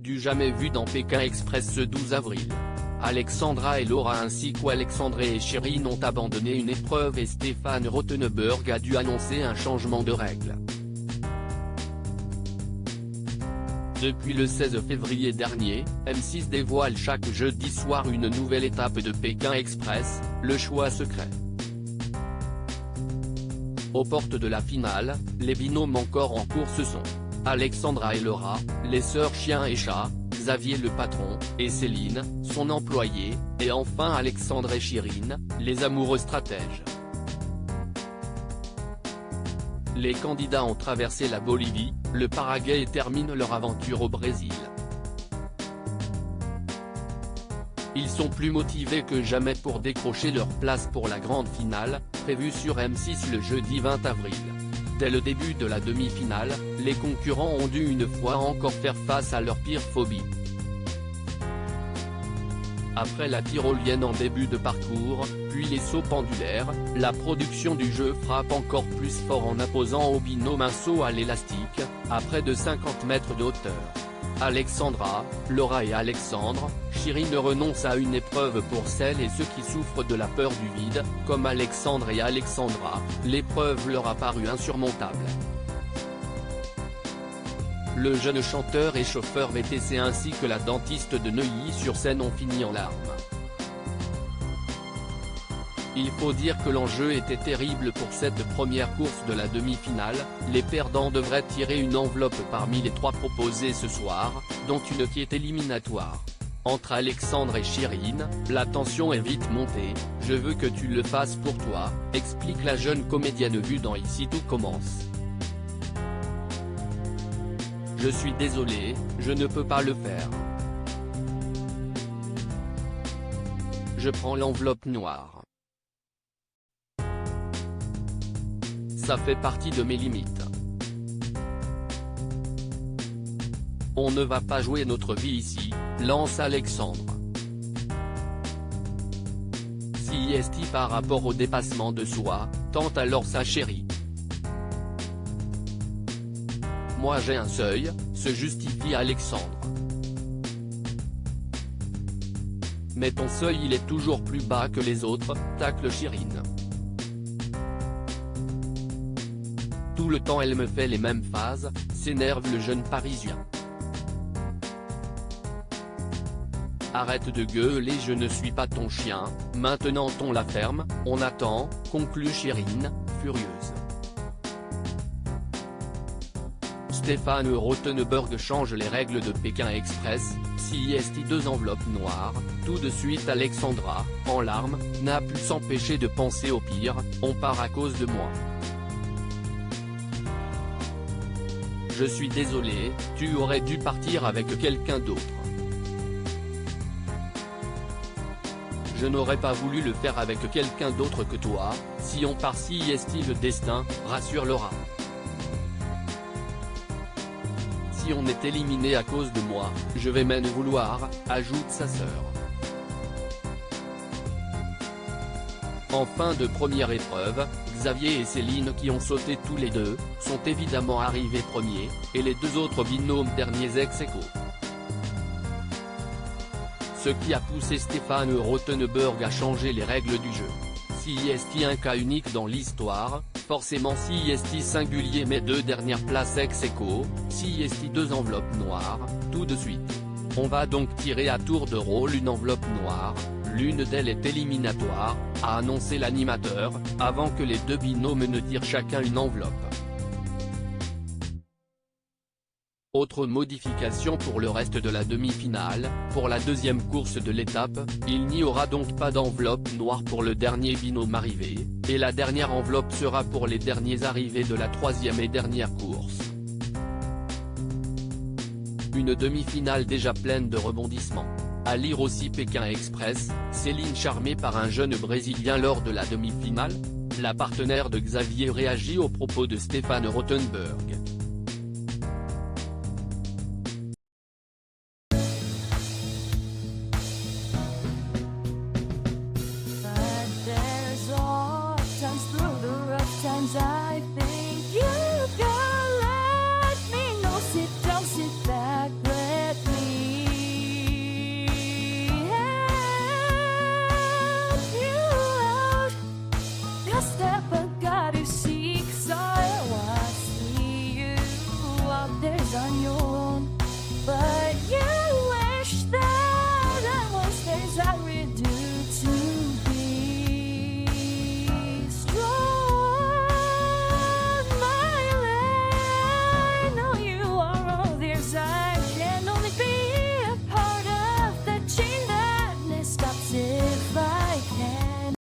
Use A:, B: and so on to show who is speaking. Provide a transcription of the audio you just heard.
A: du jamais vu dans Pékin Express ce 12 avril. Alexandra et Laura ainsi qu'Alexandre et Chérine ont abandonné une épreuve et Stéphane Rothenberg a dû annoncer un changement de règles. Depuis le 16 février dernier, M6 dévoile chaque jeudi soir une nouvelle étape de Pékin Express, le choix secret. Aux portes de la finale, les binômes encore en course sont Alexandra et Laura, les sœurs chien et chat, Xavier le patron, et Céline, son employé, et enfin Alexandre et Chérine, les amoureux stratèges. Les candidats ont traversé la Bolivie, le Paraguay et terminent leur aventure au Brésil. Ils sont plus motivés que jamais pour décrocher leur place pour la grande finale, prévue sur M6 le jeudi 20 avril. Dès le début de la demi-finale, les concurrents ont dû une fois encore faire face à leur pire phobie. Après la tyrolienne en début de parcours, puis les sauts pendulaires, la production du jeu frappe encore plus fort en imposant au binôme un saut à l'élastique, à près de 50 mètres de hauteur. Alexandra, Laura et Alexandre, Chérine renoncent à une épreuve pour celles et ceux qui souffrent de la peur du vide, comme Alexandre et Alexandra, l'épreuve leur a paru insurmontable. Le jeune chanteur et chauffeur VTC ainsi que la dentiste de Neuilly-sur-Seine ont fini en larmes. Il faut dire que l'enjeu était terrible pour cette première course de la demi-finale, les perdants devraient tirer une enveloppe parmi les 3 proposées ce soir, dont une qui est éliminatoire. Entre Alexandre et Chérine, la tension est vite montée, « Je veux que tu le fasses pour toi », explique la jeune comédienne vue dans Ici tout commence. Je suis désolée, je ne peux pas le faire. Je prends l'enveloppe noire. Ça fait partie de mes limites. On ne va pas jouer notre vie ici, lance Alexandre. Si est par rapport au dépassement de soi, tente alors sa chérie. Moi j'ai un seuil, se justifie Alexandre. Mais ton seuil il est toujours plus bas que les autres, tacle Chérine. Tout le temps elle me fait les mêmes phases, s'énerve le jeune parisien. Arrête de gueuler, je ne suis pas ton chien, maintenant on la ferme, on attend, conclut Chérine, furieuse. Stéphane Rothenberg change les règles de Pékin Express, si est 2 enveloppes noires, tout de suite Alexandra, en larmes, n'a pu s'empêcher de penser au pire, on part à cause de moi. Je suis désolé, tu aurais dû partir avec quelqu'un d'autre. Je n'aurais pas voulu le faire avec quelqu'un d'autre que toi, si on part si est le destin, rassure Laura. Si on est éliminé à cause de moi, je vais même vouloir, ajoute sa sœur. En fin de première épreuve, Xavier et Céline qui ont sauté tous les deux, sont évidemment arrivés premiers, et les 2 autres binômes derniers ex-aequo. Ce qui a poussé Stéphane Rothenberg à changer les règles du jeu. Si est un cas unique dans l'histoire, forcément si est singulier mais 2 dernières places ex-aequo, si est 2 enveloppes noires, tout de suite. On va donc tirer à tour de rôle une enveloppe noire, l'une d'elles est éliminatoire, a annoncé l'animateur, avant que les 2 binômes ne tirent chacun une enveloppe. Autre modification pour le reste de la demi-finale, pour la 2e course de l'étape, il n'y aura donc pas d'enveloppe noire pour le dernier binôme arrivé, et la dernière enveloppe sera pour les derniers arrivés de la 3e et dernière course. Une demi-finale déjà pleine de rebondissements. À lire aussi Pékin Express, Céline charmée par un jeune Brésilien lors de la demi-finale, la partenaire de Xavier réagit aux propos de Stéphane Rothenberg.
B: But there's all times through the rough times I think